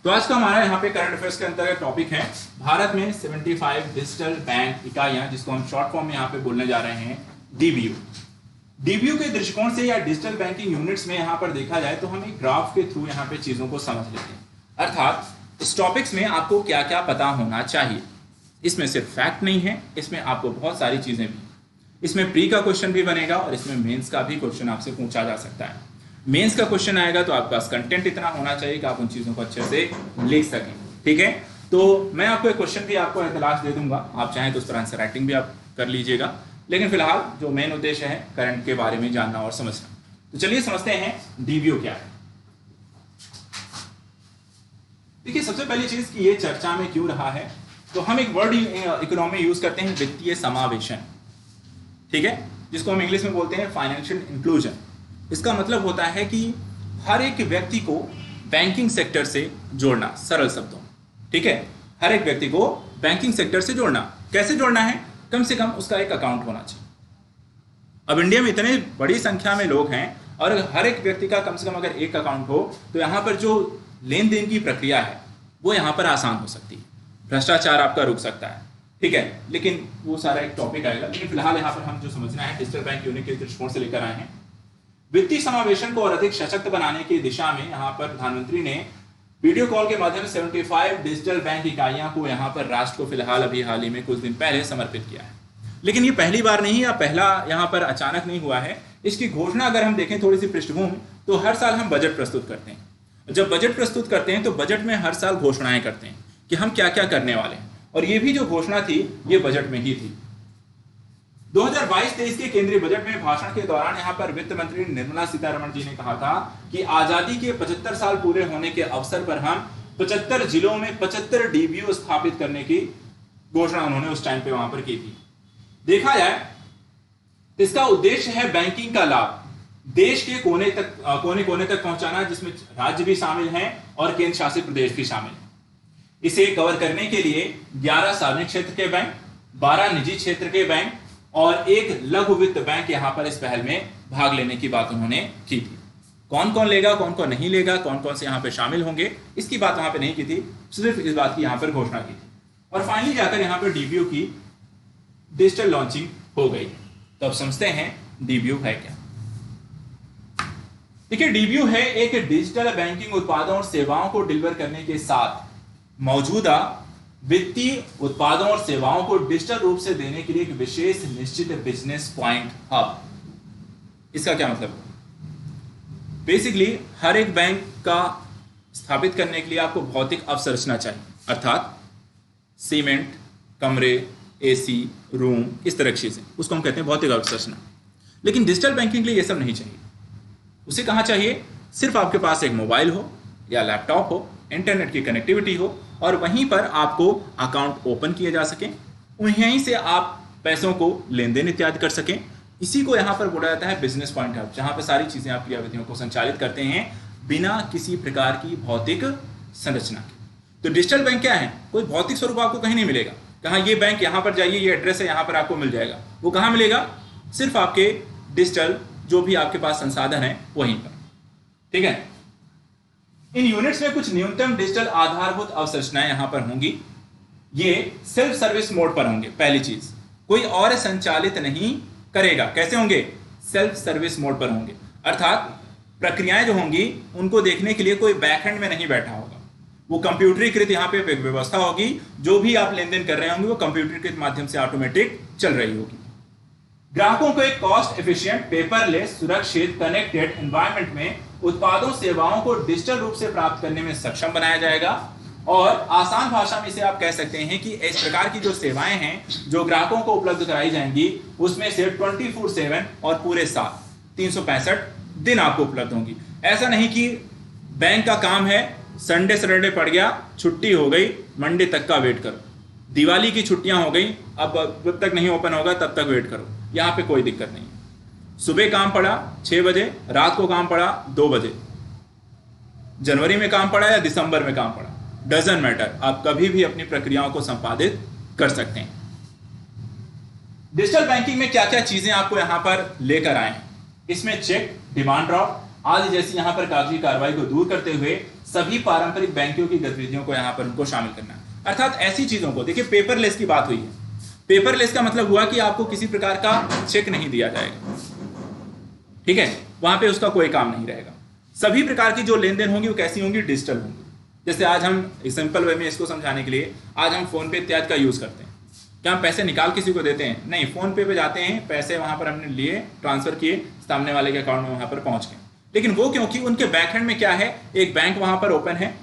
तो आज का हमारा यहाँ पे करंट अफेयर्स के अंतर्गत टॉपिक है भारत में 75 डिजिटल बैंक इकाइयां, जिसको हम शॉर्ट फॉर्म में यहाँ पे बोलने जा रहे हैं डीबीयू। डीबीयू के दृष्टिकोण से या डिजिटल बैंकिंग यूनिट्स में यहाँ पर देखा जाए तो हम एक ग्राफ के थ्रू यहाँ पे चीजों को समझ लेते हैं। अर्थात इस टॉपिक्स में आपको क्या क्या पता होना चाहिए। इसमें सिर्फ फैक्ट नहीं है, इसमें आपको बहुत सारी चीजें भी, इसमें प्री का क्वेश्चन भी बनेगा और इसमें मेंस का भी क्वेश्चन आपसे पूछा जा सकता है। मेंस का क्वेश्चन आएगा तो आपके पास कंटेंट इतना होना चाहिए कि आप उन चीजों को अच्छे से लिख सकें। ठीक है, तो मैं आपको एक क्वेश्चन भी आपको तलाश दे दूंगा, आप चाहें तो उस पर आंसर राइटिंग भी आप कर लीजिएगा, लेकिन फिलहाल जो मेन उद्देश्य है करंट के बारे में जानना और समझना। तो चलिए समझते हैं डीबीयू क्या है। देखिए, सबसे पहली चीज कि ये चर्चा में क्यों रहा है, तो हम एक वर्ड इकोनॉमी यूज करते हैं, वित्तीय समावेशन। ठीक है, जिसको हम इंग्लिश में बोलते हैं फाइनेंशियल इंक्लूजन। इसका मतलब होता है कि हर एक व्यक्ति को बैंकिंग सेक्टर से जोड़ना, सरल शब्दों में। ठीक है, हर एक व्यक्ति को बैंकिंग सेक्टर से जोड़ना। कैसे जोड़ना है? कम से कम उसका एक अकाउंट होना चाहिए। अब इंडिया में इतने बड़ी संख्या में लोग हैं और हर एक व्यक्ति का कम से कम अगर एक अकाउंट हो तो यहाँ पर जो लेन देन की प्रक्रिया है वो यहाँ पर आसान हो सकती है, भ्रष्टाचार आपका रुक सकता है। ठीक है, लेकिन वो सारा एक टॉपिक आएगा। लेकिन फिलहाल यहाँ पर हम जो समझना है डिजिटल बैंक यूनिट के दृष्टिकोण से लेकर आए हैं। वित्तीय समावेशन को और अधिक सशक्त बनाने की दिशा में यहाँ पर प्रधानमंत्री ने वीडियो कॉल के माध्यम से 75 डिजिटल बैंक इकाइयां को यहाँ पर राष्ट्र को फिलहाल अभी हाल ही में कुछ दिन पहले समर्पित किया है। लेकिन ये पहली बार नहीं या पहला यहाँ पर अचानक नहीं हुआ है। इसकी घोषणा अगर हम देखें थोड़ी सी पृष्ठभूमि, तो हर साल हम बजट प्रस्तुत करते हैं। जब बजट प्रस्तुत करते हैं तो बजट में हर साल घोषणाएं करते हैं कि हम क्या क्या करने वाले हैं, और ये भी जो घोषणा थी ये बजट में ही थी। 2022-23 के केंद्रीय बजट में भाषण के दौरान यहाँ पर वित्त मंत्री निर्मला सीतारमण जी ने कहा था कि आजादी के 75 साल पूरे होने के अवसर पर हम 75 जिलों में 75 डीबीयू स्थापित करने की घोषणा उन्होंने उस टाइम पे वहां पर की थी। देखा जाए तो इसका उद्देश्य है बैंकिंग का लाभ देश के कोने कोने तक पहुंचाना, जिसमें राज्य भी शामिल हैं और केंद्र शासित प्रदेश भी शामिल है। इसे कवर करने के लिए 11 सार्वजनिक क्षेत्र के बैंक, 12 निजी क्षेत्र के बैंक और एक लघु वित्त बैंक यहां पर इस पहल में भाग लेने की बात उन्होंने की थी। कौन कौन लेगा, कौन कौन नहीं लेगा, कौन कौन से यहां पे शामिल होंगे, इसकी बात वहां पे नहीं की थी, सिर्फ इस बात की यहां पर घोषणा की थी। और फाइनली जाकर यहां पर डीबीयू की डिजिटल लॉन्चिंग हो गई। तो अब समझते हैं डीबीयू है क्या। देखिए, डीबीयू है एक डिजिटल बैंकिंग उत्पादों और सेवाओं को डिलीवर करने के साथ मौजूदा वित्तीय उत्पादों और सेवाओं को डिजिटल रूप से देने के लिए एक विशेष निश्चित बिजनेस पॉइंट हब। इसका क्या मतलब? बेसिकली हर एक बैंक का स्थापित करने के लिए आपको भौतिक अवसंरचना चाहिए, अर्थात सीमेंट, कमरे, एसी, रूम, इस तरह की चीजें, उसको हम कहते हैं भौतिक अवसंरचना। लेकिन डिजिटल बैंकिंग के लिए यह सब नहीं चाहिए। उसे कहां चाहिए? सिर्फ आपके पास एक मोबाइल हो या लैपटॉप हो, इंटरनेट की कनेक्टिविटी हो और वहीं पर आपको अकाउंट ओपन किए जा सके, वहीं से आप पैसों को लेन देन इत्यादि कर सकें। इसी को यहाँ पर बोला जाता है बिजनेस पॉइंट हब, जहां पर सारी चीजें आप क्रियाविधियों को संचालित करते हैं बिना किसी प्रकार की भौतिक संरचना के। तो डिजिटल बैंक क्या है? कोई भौतिक स्वरूप आपको कहीं नहीं मिलेगा। कहाँ ये बैंक यहाँ पर जाइए, ये एड्रेस है, यहाँ पर आपको मिल जाएगा। वो कहाँ मिलेगा? सिर्फ आपके डिजिटल जो भी आपके पास संसाधन है वहीं पर। ठीक है, इन यूनिट्स में कुछ न्यूनतम डिजिटल आधारभूत अवसंरचनाएं यहां पर होंगी। ये सेल्फ सर्विस मोड पर होंगे। पहली चीज, कोई और संचालित नहीं करेगा। कैसे होंगे? सेल्फ सर्विस मोड पर होंगे, अर्थात प्रक्रियाएं जो होंगी उनको देखने के लिए कोई बैकएंड में नहीं बैठा होगा। वो कंप्यूटरीकृत यहाँ पे व्यवस्था होगी, जो भी आप लेन देन कर रहे होंगे वो कंप्यूटरीकृत माध्यम से ऑटोमेटिक चल रही होगी। ग्राहकों को एक कॉस्ट एफिशिएंट, पेपरलेस, सुरक्षित, कनेक्टेड एनवायरनमेंट में उत्पादों सेवाओं को डिजिटल रूप से प्राप्त करने में सक्षम बनाया जाएगा। और आसान भाषा में इसे आप कह सकते हैं कि इस प्रकार की जो सेवाएं हैं जो ग्राहकों को उपलब्ध कराई जाएंगी उसमें से 24/7 और पूरे साल 365 दिन आपको उपलब्ध होंगी। ऐसा नहीं कि बैंक का काम है संडे सैटरडे पड़ गया, छुट्टी हो गई, मंडे तक का वेट करो, दिवाली की छुट्टियां हो गई, अब जब तक नहीं ओपन होगा तब तक वेट करो। यहाँ पे कोई दिक्कत नहीं है। सुबह काम पड़ा 6 बजे, रात को काम पड़ा 2 बजे, जनवरी में काम पड़ा या दिसंबर में काम पड़ा, डजंट मैटर, आप कभी भी अपनी प्रक्रियाओं को संपादित कर सकते हैं। डिजिटल बैंकिंग में क्या क्या चीजें आपको यहां पर लेकर आए हैं? इसमें चेक, डिमांड ड्राफ्ट आदि जैसी यहां पर कागजी कार्रवाई को दूर करते हुए सभी पारंपरिक बैंकों की गतिविधियों को यहाँ पर उनको शामिल करना है। अर्थात ऐसी चीजों को, देखिए पेपरलेस की बात हुई है, पेपरलेस का मतलब हुआ कि आपको किसी प्रकार का चेक नहीं दिया जाएगा, ठीक है, वहां पे उसका कोई काम नहीं रहेगा। सभी प्रकार की जो लेन देन होंगी वो कैसी होंगी, डिजिटल होंगी। जैसे आज हम सिंपल वे में इसको समझाने के लिए आज हम फोन पे इत्यादि का यूज करते हैं। क्या हम पैसे निकाल किसी को देते हैं? नहीं, फोन पे जाते हैं, पैसे वहां पर हमने लिए, ट्रांसफर किए, सामने वाले के अकाउंट में वहां पर पहुंच गए। लेकिन वो क्योंकि उनके बैकएंड में क्या है, एक बैंक वहां पर ओपन है,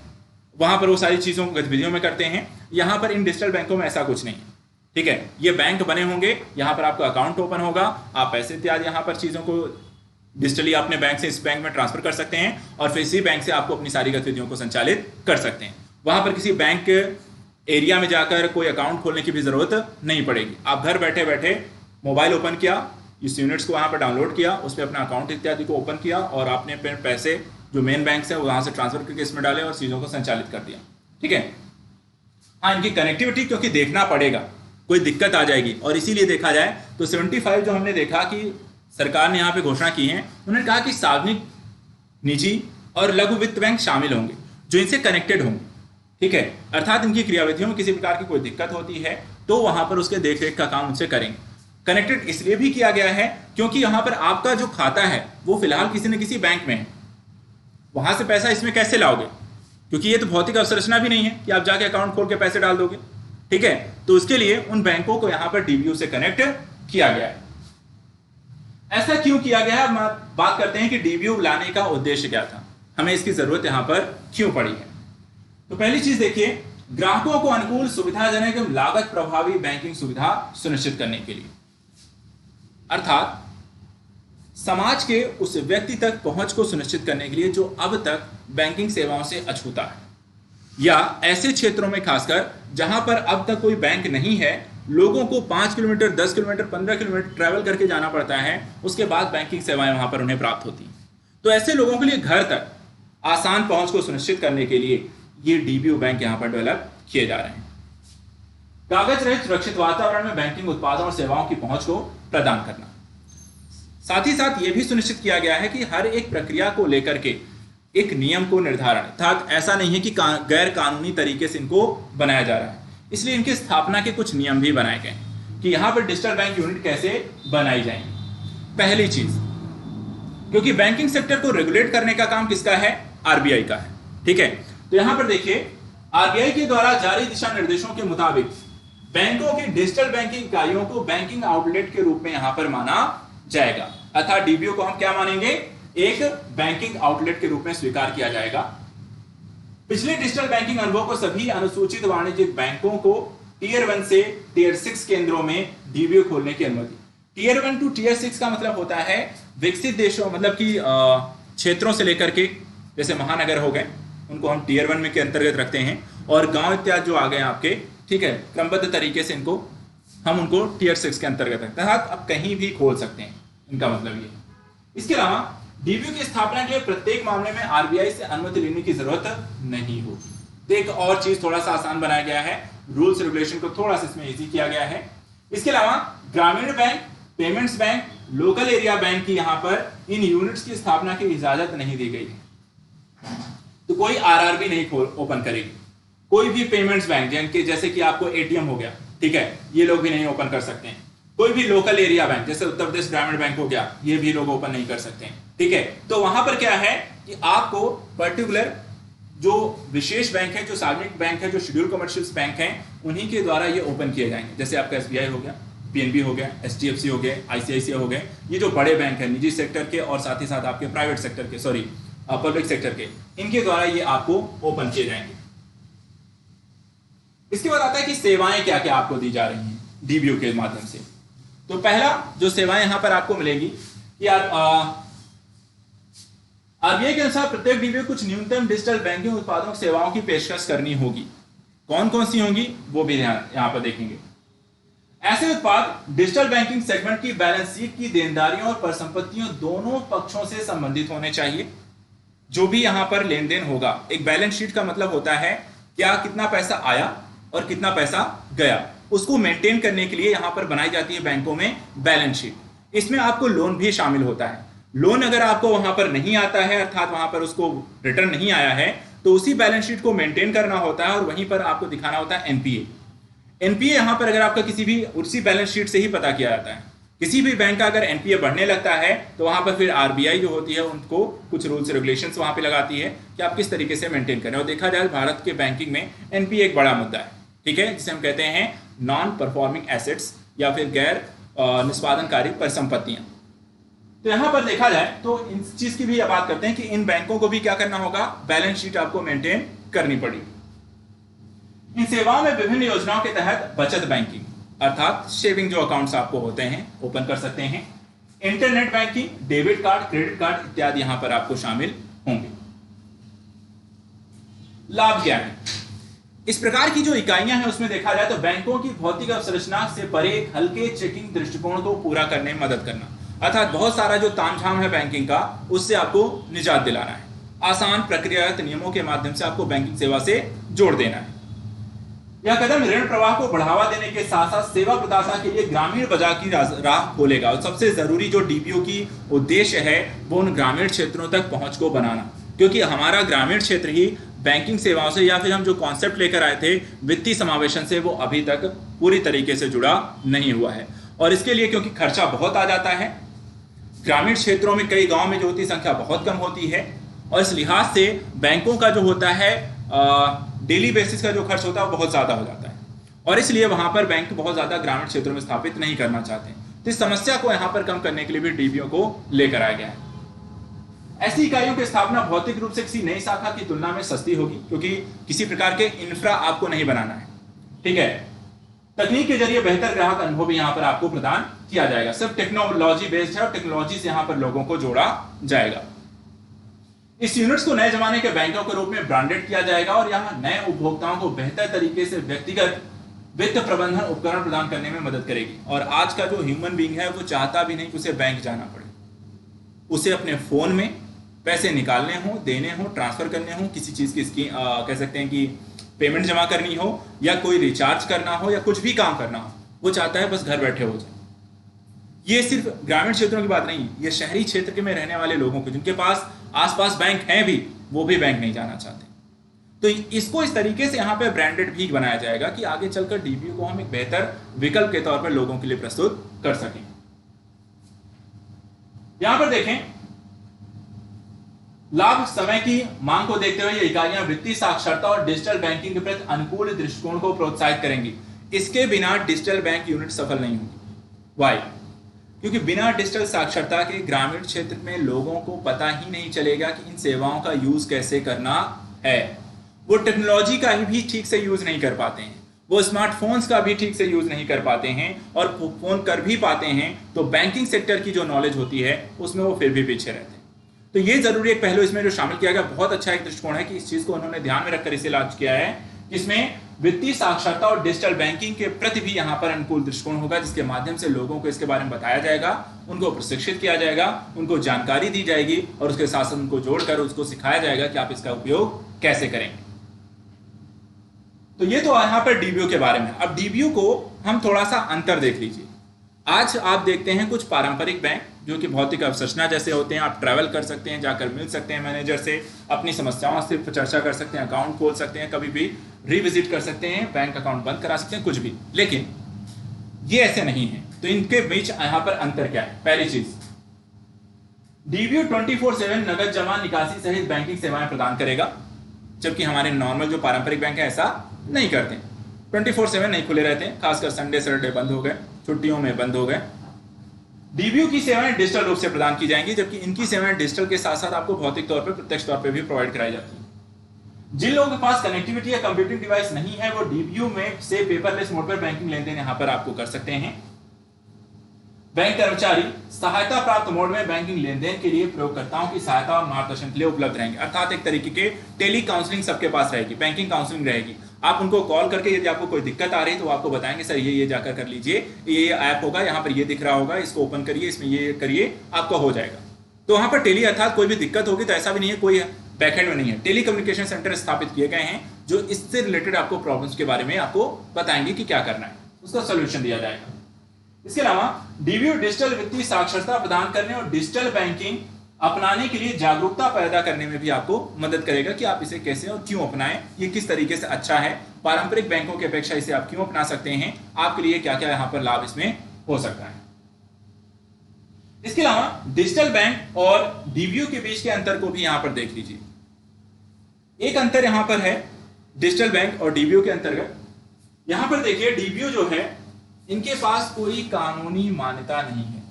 वहां पर वो सारी चीजों गतिविधियों में करते हैं। यहाँ पर इन डिजिटल बैंकों में ऐसा कुछ नहीं है, ठीक है। ये बैंक बने होंगे, यहाँ पर आपका अकाउंट ओपन होगा, आप पैसे इत्यादि यहाँ पर चीजों को डिजिटली अपने बैंक से इस बैंक में ट्रांसफर कर सकते हैं और फिर इसी बैंक से आपको अपनी सारी गतिविधियों को संचालित कर सकते हैं। वहां पर किसी बैंक एरिया में जाकर कोई अकाउंट खोलने की भी जरूरत नहीं पड़ेगी। आप घर बैठे बैठे मोबाइल ओपन किया, इस यूनिट्स को वहां पर डाउनलोड किया, उस पर अपना अकाउंट इत्यादि को ओपन किया और आपने पैसे जो मेन बैंक से वहां से ट्रांसफर करके इसमें डाले और चीजों को संचालित कर दिया, ठीक है। हाँ, इनकी कनेक्टिविटी क्योंकि देखना पड़ेगा, कोई दिक्कत आ जाएगी, और इसीलिए देखा जाए तो 75 जो हमने देखा कि सरकार ने यहाँ पे घोषणा की है, उन्होंने कहा कि सार्वजनिक, निजी और लघु वित्त बैंक शामिल होंगे जो इनसे कनेक्टेड होंगे, ठीक है। अर्थात इनकी क्रियाविधियों में किसी प्रकार की कोई दिक्कत होती है तो वहां पर उसके देखरेख का काम उनसे करेंगे। कनेक्टेड इसलिए भी किया गया है क्योंकि यहाँ पर आपका जो खाता है वो फिलहाल किसी न किसी बैंक में है, वहां से पैसा इसमें कैसे लाओगे, क्योंकि ये तो भौतिक अवसंरचना भी नहीं है कि आप जाके अकाउंट खोल के पैसे डाल दोगे, ठीक है। तो उसके लिए उन बैंकों को यहाँ पर डीबीयू से कनेक्ट किया गया है। ऐसा क्यों किया गया है, बात करते हैं कि डीबीयू लाने का उद्देश्य क्या था, हमें इसकी जरूरत यहां पर क्यों पड़ी है। तो पहली चीज देखिए, ग्राहकों को अनुकूल, सुविधाजनक एवं लागत प्रभावी बैंकिंग सुविधा सुनिश्चित करने के लिए, अर्थात समाज के उस व्यक्ति तक पहुंच को सुनिश्चित करने के लिए जो अब तक बैंकिंग सेवाओं से अछूता है, या ऐसे क्षेत्रों में खासकर जहां पर अब तक कोई बैंक नहीं है, लोगों को 5 किलोमीटर, 10 किलोमीटर, 15 किलोमीटर ट्रैवल करके जाना पड़ता है, उसके बाद बैंकिंग सेवाएं वहां पर उन्हें प्राप्त होती हैं। तो ऐसे लोगों के लिए घर तक आसान पहुंच को सुनिश्चित करने के लिए ये डीबीयू बैंक यहां पर डेवलप किए जा रहे हैं। कागज रहित सुरक्षित वातावरण में बैंकिंग उत्पादों और सेवाओं की पहुंच को प्रदान करना। साथ ही साथ यह भी सुनिश्चित किया गया है कि हर एक प्रक्रिया को लेकर के एक नियम को निर्धारण, अर्थात ऐसा नहीं है कि गैर कानूनी तरीके से इनको बनाया जा रहा है, इसलिए इनकी स्थापना के कुछ नियम भी बनाए गए कि यहां पर डिजिटल बैंक यूनिट कैसे बनाई जाएंगी। पहली चीज, क्योंकि बैंकिंग सेक्टर को रेगुलेट करने का काम किसका है, आरबीआई का है, ठीक है। तो यहां पर देखिए, आरबीआई के द्वारा जारी दिशा निर्देशों के मुताबिक बैंकों की डिजिटल बैंकिंग इकाइयों को बैंकिंग आउटलेट के रूप में यहां पर माना जाएगा, अर्थात डीबीयू को हम क्या मानेंगे, एक बैंकिंग आउटलेट के रूप में स्वीकार किया जाएगा। पिछले डिजिटल बैंकिंग अनुभव को सभी अनुसूचित वाणिज्यिक बैंकों को टीयर 1 से टीयर 6 केंद्रों में डीबीयू खोलने की अनुमति। टीयर 1 टू टीयर 6 का मतलब होता है विकसित देशों, मतलब कि क्षेत्रों से लेकर के, जैसे महानगर हो गए, उनको हम टीयर 1 में के अंतर्गत रखते हैं, और गांव इत्यादि जो आ गए आपके, ठीक है, क्रमबद्ध तरीके से इनको हम उनको टीयर 6 के अंतर्गत रखते हैं, आप कहीं भी खोल सकते हैं, इनका मतलब ये। इसके अलावा डीबीयू की स्थापना के लिए प्रत्येक मामले में आरबीआई से अनुमति लेने की जरूरत नहीं होगी। तो एक और चीज थोड़ा सा आसान बनाया गया है, रूल्स रेगुलेशन को थोड़ा सा इसमें इजी किया गया है। इसके अलावा ग्रामीण bank, payments bank, local area bank की यहां पर इन यूनिट्स की स्थापना की इजाजत नहीं दी गई है, तो कोई आरआरबी नहीं ओपन करेगी। कोई भी पेमेंट्स बैंक जैसे कि आपको एटीएम हो गया, ठीक है, ये लोग भी नहीं ओपन कर सकते हैं। कोई भी लोकल एरिया बैंक जैसे उत्तर प्रदेश ग्रामीण बैंक हो गया, ये भी लोग ओपन नहीं कर सकते हैं, ठीक है। तो वहां पर क्या है कि आपको पर्टिकुलर जो विशेष बैंक है, जो सार्वजनिक बैंक है, जो शेड्यूल कमर्शियल बैंक है, उन्हीं के द्वारा ये ओपन किए जाएंगे। जैसे आपका एसबीआई हो गया, पीएनबी हो गया, एचडीएफसी हो गए, आईसीआईसीआई हो गए, ये जो बड़े बैंक है निजी सेक्टर के और साथ ही साथ आपके प्राइवेट सेक्टर के, सॉरी पब्लिक सेक्टर के, इनके द्वारा ये आपको ओपन किए जाएंगे। इसके बाद आता है कि सेवाएं क्या क्या आपको दी जा रही हैं डीबीयू के माध्यम से। तो पहला जो सेवाएं यहां पर आपको मिलेगी कि आरबीआई के अनुसार प्रत्येक डीबीयू कुछ न्यूनतम डिजिटल बैंकिंग उत्पादों सेवाओं की पेशकश करनी होगी। कौन कौन सी होंगी वो भी यहां पर देखेंगे। ऐसे उत्पाद डिजिटल बैंकिंग सेगमेंट की बैलेंस शीट की देनदारियों और परिसंपत्तियों दोनों पक्षों से संबंधित होने चाहिए। जो भी यहां पर लेन देन होगा, एक बैलेंस शीट का मतलब होता है क्या कितना पैसा आया और कितना पैसा गया, उसको मेंटेन करने के लिए यहां पर बनाई जाती है बैंकों में बैलेंस शीट। इसमें आपको लोन भी शामिल होता है। लोन अगर आपको वहां पर नहीं आता है, अर्थात वहां पर उसको रिटर्न नहीं आया है, तो उसी बैलेंस शीट को मेंटेन करना होता है और वहीं पर आपको दिखाना होता है एनपीए। एनपीए यहां पर अगर आपका किसी भी उसी बैलेंस शीट से ही पता किया जाता है। किसी भी बैंक का अगर एनपीए बढ़ने लगता है तो वहां पर फिर आरबीआई जो होती है उनको कुछ रूल्स रेगुलेशंस वहां पे लगाती है कि आप किस तरीके से मेंटेन करें। और देखा जाए भारत के बैंकिंग में एनपीए एक बड़ा मुद्दा है, ठीक है, जिसे हम कहते हैं नॉन परफॉर्मिंग एसेट्स या फिर गैर निष्पादनकारी परिसंपत्तियां। तो यहां पर देखा जाए तो इन चीज की भी बात करते हैं कि इन बैंकों को भी क्या करना होगा, बैलेंस शीट आपको मेंटेन करनी पड़ेगी। इन सेवाओं में विभिन्न योजनाओं के तहत बचत बैंकिंग अर्थात सेविंग जो अकाउंट्स आपको होते हैं ओपन कर सकते हैं। Internet banking, debit card, credit card इत्यादि यहां पर आपको शामिल होंगे। लाभ क्या है? इस प्रकार की जो इकाइयां हैं उसमें देखा जाए तो बैंकों की भौतिक अवसंरचना से परे एक हल्के चेकिंग दृष्टिकोण को पूरा करने में मदद करना, अर्थात बहुत सारा जो तामझाम है बैंकिंग का उससे आपको निजात दिलाना है। आसान प्रक्रियागत नियमों के माध्यम से आपको बैंकिंग सेवा से जोड़ देना है। यह कदम ऋण प्रवाह को बढ़ावा देने के साथ साथ सेवा प्रदाता के लिए ग्रामीण बाजार की राह खोलेगा। और सबसे जरूरी जो डीबीओ की उद्देश्य है वो उन ग्रामीण क्षेत्रों तक पहुंच को बनाना, क्योंकि हमारा ग्रामीण क्षेत्र ही बैंकिंग सेवाओं से या फिर हम जो कॉन्सेप्ट लेकर आए थे वित्तीय समावेशन से वो अभी तक पूरी तरीके से जुड़ा नहीं हुआ है। और इसके लिए क्योंकि खर्चा बहुत आ जाता है, ग्रामीण क्षेत्रों में कई गांव में जो होती संख्या बहुत कम होती है और इस लिहाज से बैंकों का जो होता है डेली बेसिस का जो खर्च होता है वो बहुत ज्यादा हो जाता है और इसलिए वहां पर बैंक बहुत ज्यादा ग्रामीण क्षेत्रों में स्थापित नहीं करना चाहते। तो इस समस्या को यहां पर कम करने के लिए भी डीबीओ को लेकर आया गया है। ऐसी इकाइयों की स्थापना भौतिक रूप से किसी नई शाखा की तुलना में सस्ती होगी, क्योंकि किसी प्रकार के इंफ्रा आपको नहीं बनाना है, ठीक है। तकनीक के जरिए बेहतर ग्राहक अनुभव भी यहां पर आपको प्रदान किया जाएगा। सिर्फ टेक्नोलॉजी बेस्ड है और टेक्नोलॉजी से यहां पर लोगों को जोड़ा जाएगा। इस यूनिट्स को नए जमाने के बैंकों के रूप में ब्रांडेड किया जाएगा और यहां नए उपभोक्ताओं को बेहतर तरीके से व्यक्तिगत वित्त प्रबंधन उपकरण प्रदान करने में मदद करेगी। और आज का जो ह्यूमन बीइंग है वो चाहता भी नहीं कि उसे बैंक जाना पड़े, उसे अपने फोन में पैसे निकालने हो, देने हो, ट्रांसफर करने हो, किसी चीज की कह सकते हैं कि पेमेंट जमा करनी हो या कोई रिचार्ज करना हो या कुछ भी काम करना हो, वो चाहता है बस घर बैठे हो जाए। ये सिर्फ ग्रामीण क्षेत्रों की बात नहीं, ये शहरी क्षेत्र में रहने वाले लोगों को जिनके पास आसपास बैंक हैं भी, वो भी बैंक नहीं जाना चाहते। तो इसको इस तरीके से यहाँ पे ब्रांडेड भी बनाया जाएगा कि आगे चलकर डीबीओ को हम एक बेहतर विकल्प के तौर पर लोगों के लिए प्रस्तुत कर सकें। यहां पर देखें, लाभ समय की मांग को देखते हुए ये इकाइयां वित्तीय साक्षरता और डिजिटल बैंकिंग के प्रति अनुकूल दृष्टिकोण को प्रोत्साहित करेंगी। इसके बिना डिजिटल बैंक यूनिट सफल नहीं होगी। वाई? क्योंकि बिना डिजिटल साक्षरता के ग्रामीण क्षेत्र में लोगों को पता ही नहीं चलेगा कि इन सेवाओं का यूज कैसे करना है। वो टेक्नोलॉजी का भी ठीक से यूज नहीं कर पाते हैं, वो स्मार्टफोन्स का भी ठीक से यूज नहीं कर पाते हैं और फोन कर भी पाते हैं तो बैंकिंग सेक्टर की जो नॉलेज होती है उसमें वो फिर भी पीछे रहते हैं। तो ये जरूरी एक पहलू इसमें जो शामिल किया गया, बहुत अच्छा एक दृष्टिकोण है कि इस चीज को उन्होंने ध्यान में रखकर इसे लॉन्च किया है, जिसमें वित्तीय साक्षरता और डिजिटल बैंकिंग के प्रति भी यहाँ पर अनुकूल दृष्टिकोण होगा, जिसके माध्यम से लोगों को इसके बारे में बताया जाएगा, उनको प्रशिक्षित किया जाएगा, उनको जानकारी दी जाएगी और उसके साथ साथ उनको जोड़कर उसको सिखाया जाएगा कि आप इसका उपयोग कैसे करेंगे। तो ये तो यहाँ पर डीबीओ के बारे में। अब डीबीओ को हम थोड़ा सा अंतर देख लीजिए। आज आप देखते हैं कुछ पारंपरिक बैंक जो कि भौतिक अवसंरचना जैसे होते हैं, आप ट्रैवल कर सकते हैं, जाकर मिल सकते हैं मैनेजर से, अपनी समस्याओं से चर्चा कर सकते हैं, अकाउंट खोल सकते हैं, कभी भी रिविजिट कर सकते हैं, बैंक अकाउंट बंद करा सकते हैं, कुछ भी। लेकिन ये ऐसे नहीं है। तो इनके बीच यहाँ पर अंतर क्या है? पहली चीज, डीबीओ 24/7 नगद जमा निकासी सहित बैंकिंग सेवाएं प्रदान करेगा, जबकि हमारे नॉर्मल जो पारंपरिक बैंक है ऐसा नहीं करते। 24/7 नहीं खुले रहते हैं, खासकर संडे सैटरडे बंद हो गए, छुट्टियों में बंद हो गए। डीबीओ की सेवाएं डिजिटल रूप से प्रदान की जाएंगी, जबकि इनकी सेवाएं डिजिटल के साथ साथ आपको भौतिक तौर पर, प्रत्यक्ष तौर पर भी प्रोवाइड कराई जाती है। जिन लोगों के पास कनेक्टिविटी या कंप्यूटिंग डिवाइस नहीं है वो डीबीओ में से पेपरलेस मोड पर बैंकिंग लेन देन यहां पर आपको कर सकते हैं। बैंक कर्मचारी सहायता प्राप्त मोड में बैंकिंग लेन देन के लिए प्रयोगकर्ताओं की सहायता और मार्गदर्शन के लिए उपलब्ध रहेंगे, अर्थात एक तरीके के टेली काउंसलिंग सबके पास रहेगी, बैंकिंग काउंसलिंग रहेगी। आप उनको कॉल करके यदि आपको कोई दिक्कत आ रही है तो आपको बताएंगे सर ये जाकर कर लीजिए, ये ऐप होगा, यहाँ पर ये दिख रहा होगा, इसको ओपन करिए, इसमें ये करिए, आपका हो जाएगा। तो वहां पर टेली अर्थात कोई भी दिक्कत होगी तो ऐसा भी नहीं है कोई बैकएंड में नहीं है, टेली कम्युनिकेशन सेंटर स्थापित किए गए हैं जो इससे रिलेटेड आपको प्रॉब्लम्स के बारे में आपको बताएंगे कि क्या करना है, उसका सोल्यूशन दिया जाएगा। इसके अलावा डीबीओ डिजिटल वित्तीय साक्षरता प्रदान करने और डिजिटल बैंकिंग अपनाने के लिए जागरूकता पैदा करने में भी आपको मदद करेगा कि आप इसे कैसे और क्यों अपनाएं, ये किस तरीके से अच्छा है, पारंपरिक बैंकों की अपेक्षा इसे आप क्यों अपना सकते हैं, आपके लिए क्या क्या यहां पर लाभ इसमें हो सकता है। इसके अलावा डिजिटल बैंक और डीबीओ के बीच के अंतर को भी यहां पर देख लीजिए। एक अंतर यहां पर है डिजिटल बैंक और डीबीओ के अंतर्गत, यहां पर देखिए डीबीओ जो है इनके पास कोई कानूनी मान्यता नहीं है।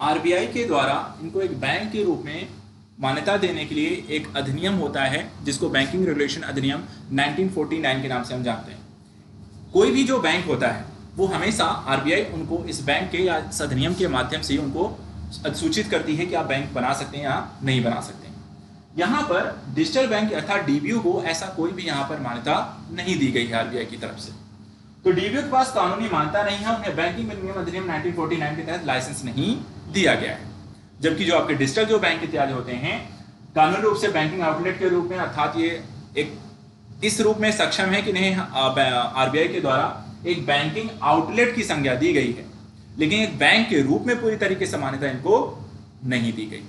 आरबीआई के द्वारा इनको एक बैंक के रूप में मान्यता देने के लिए एक अधिनियम होता है जिसको बैंकिंग रेगुलेशन अधिनियम 1949 के नाम से हम जानते हैं। कोई भी जो बैंक होता है वो हमेशा आरबीआई उनको इस बैंक के या इस अधिनियम के माध्यम से उनको सूचित करती है कि आप बैंक बना सकते हैं या नहीं बना सकते हैं। यहां पर डिजिटल बैंक अर्थात डीबीओ को ऐसा कोई भी यहां पर मान्यता नहीं दी गई है आरबीआई की तरफ से। तो डीबीओ के पास कानूनी मान्यता नहीं है, उन्हें बैंकिंग विनियमन अधिनियम 1949 के तहत लाइसेंस नहीं दिया गया है। जबकि जो आपके डिजिटल जो बैंक इत्यादि होते हैं कानूनी रूप से बैंकिंग आउटलेट के रूप में, अर्थात ये एक इस रूप में सक्षम है कि नहीं आरबीआई के द्वारा एक बैंकिंग आउटलेट की संज्ञा दी गई है, लेकिन एक बैंक के रूप में पूरी तरीके से मान्यता इनको नहीं दी गई।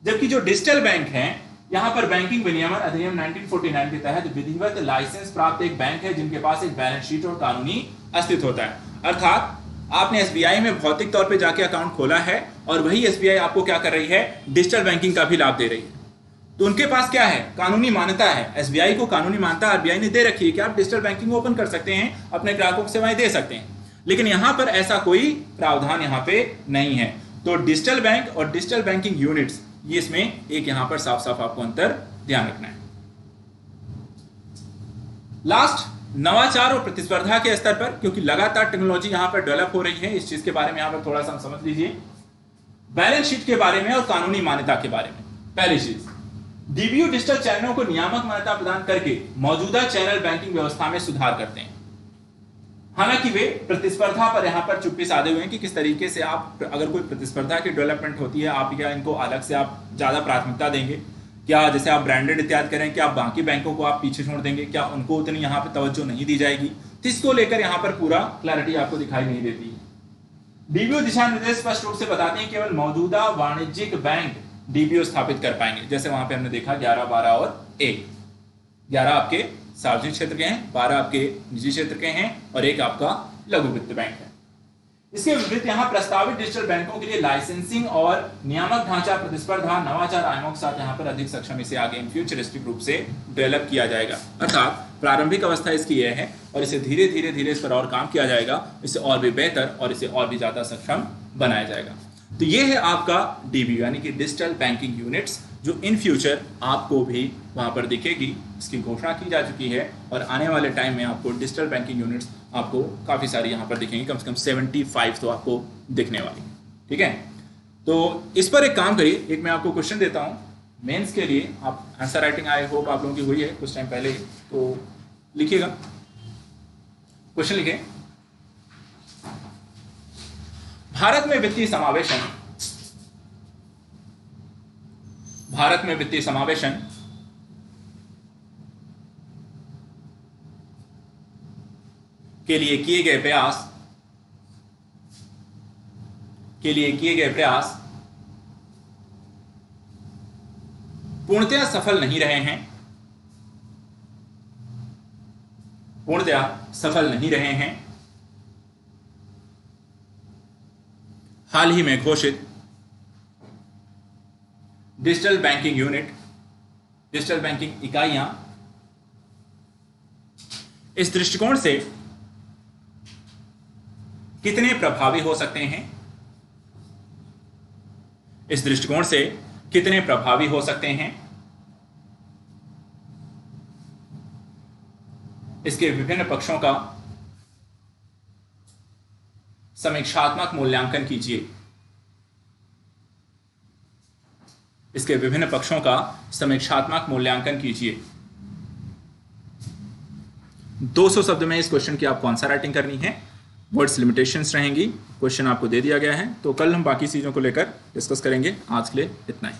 जबकि जो डिजिटल बैंक हैं यहां पर बैंकिंग विनियमन अधिनियम 1949 के तहत विधिवत लाइसेंस प्राप्त एक बैंक है जिनके पास एक बैलेंस शीट और कानूनी अस्तित्व होता है। अर्थात आपने एसबीआई में भौतिक तौर पे जाके अकाउंट खोला है और वही एसबीआई आपको क्या कर रही है, डिजिटल बैंकिंग का भी लाभ दे रही है। तो उनके पास क्या है, कानूनी मान्यता है। एसबीआई को कानूनी मान्यता आरबीआई ने दे रखी है कि आप डिजिटल बैंकिंग ओपन कर सकते हैं, अपने ग्राहकों को सेवाएं दे सकते हैं, लेकिन यहां पर ऐसा कोई प्रावधान यहां पे नहीं है। तो डिजिटल बैंक और डिजिटल बैंकिंग यूनिट्स, ये इसमें एक यहां पर साफ साफ आपको अंतर ध्यान रखना है। लास्ट, नवाचार और प्रतिस्पर्धा के स्तर पर, क्योंकि लगातार टेक्नोलॉजी यहां पर डेवलप हो रही है, इस चीज के बारे में यहां पर थोड़ा सा समझ लीजिए। बैलेंस शीट के बारे में और कानूनी मान्यता के बारे में। पहली चीज, डीबीओ डिजिटल चैनलों को नियामक मान्यता प्रदान करके मौजूदा चैनल बैंकिंग व्यवस्था में सुधार करते हैं। हालांकि वे प्रतिस्पर्धा पर यहां पर चुप्पी साधे हुए हैं कि किस तरीके से आप, अगर कोई प्रतिस्पर्धा की डेवलपमेंट होती है, आप या इनको अलग से आप ज्यादा प्राथमिकता देंगे क्या, जैसे आप ब्रांडेड इत्यादि करें, क्या बाकी बैंकों को आप पीछे छोड़ देंगे, क्या उनको उतनी यहाँ पे तवज्जो नहीं दी जाएगी, तो इसको लेकर यहाँ पर पूरा क्लैरिटी आपको दिखाई नहीं देती है। डीबीओ दिशा निर्देश स्पष्ट रूप से बताते हैं केवल मौजूदा वाणिज्यिक बैंक डीबीओ स्थापित कर पाएंगे। जैसे वहां पे हमने देखा 11, 12 और 1। 11 आपके सार्वजनिक क्षेत्र के हैं, 12 आपके निजी क्षेत्र के हैं और 1 आपका लघु वित्त बैंक है। इसके विपरीत यहाँ प्रस्तावित डिजिटल बैंकों के लिए लाइसेंसिंग और नियामक ढांचा, प्रतिस्पर्धा, नवाचार आयामों के साथ यहाँ पर अधिक सक्षम इसे आगे इन फ्यूचरिस्टिक रूप से डेवलप किया जाएगा। अर्थात प्रारंभिक अवस्था इसकी यह है और इसे धीरे धीरे धीरे इस पर और काम किया जाएगा, इसे और भी बेहतर और इसे और भी ज्यादा सक्षम बनाया जाएगा। तो ये है आपका डीबीओ यानी कि डिजिटल बैंकिंग यूनिट्स, जो इन फ्यूचर आपको भी वहां पर दिखेगी। इसकी घोषणा की जा चुकी है और आने वाले टाइम में आपको डिजिटल बैंकिंग यूनिट्स आपको काफी सारी यहां पर दिखेंगी, कम से कम 75 तो आपको दिखने वाली। ठीक है, तो इस पर एक काम करिए। एक मैं आपको क्वेश्चन देता हूं मेंस के लिए, आप आंसर राइटिंग आई होप आप लोगों की हुई है कुछ टाइम पहले, तो लिखिएगा, क्वेश्चन लिखिए। भारत में वित्तीय समावेशन, भारत में वित्तीय समावेशन के लिए किए गए प्रयास पूर्णतया सफल नहीं रहे हैं, हाल ही में घोषित digital banking unit, digital banking इकाइयां इस दृष्टिकोण से कितने प्रभावी हो सकते हैं, इस दृष्टिकोण से कितने प्रभावी हो सकते हैं, इसके विभिन्न पक्षों का समीक्षात्मक मूल्यांकन कीजिए, इसके विभिन्न पक्षों का समीक्षात्मक मूल्यांकन कीजिए। 200 शब्द में इस क्वेश्चन की आपको आंसर राइटिंग करनी है, वर्ड्स लिमिटेशंस रहेंगी। क्वेश्चन आपको दे दिया गया है, तो कल हम बाकी चीज़ों को लेकर डिस्कस करेंगे। आज के लिए इतना ही।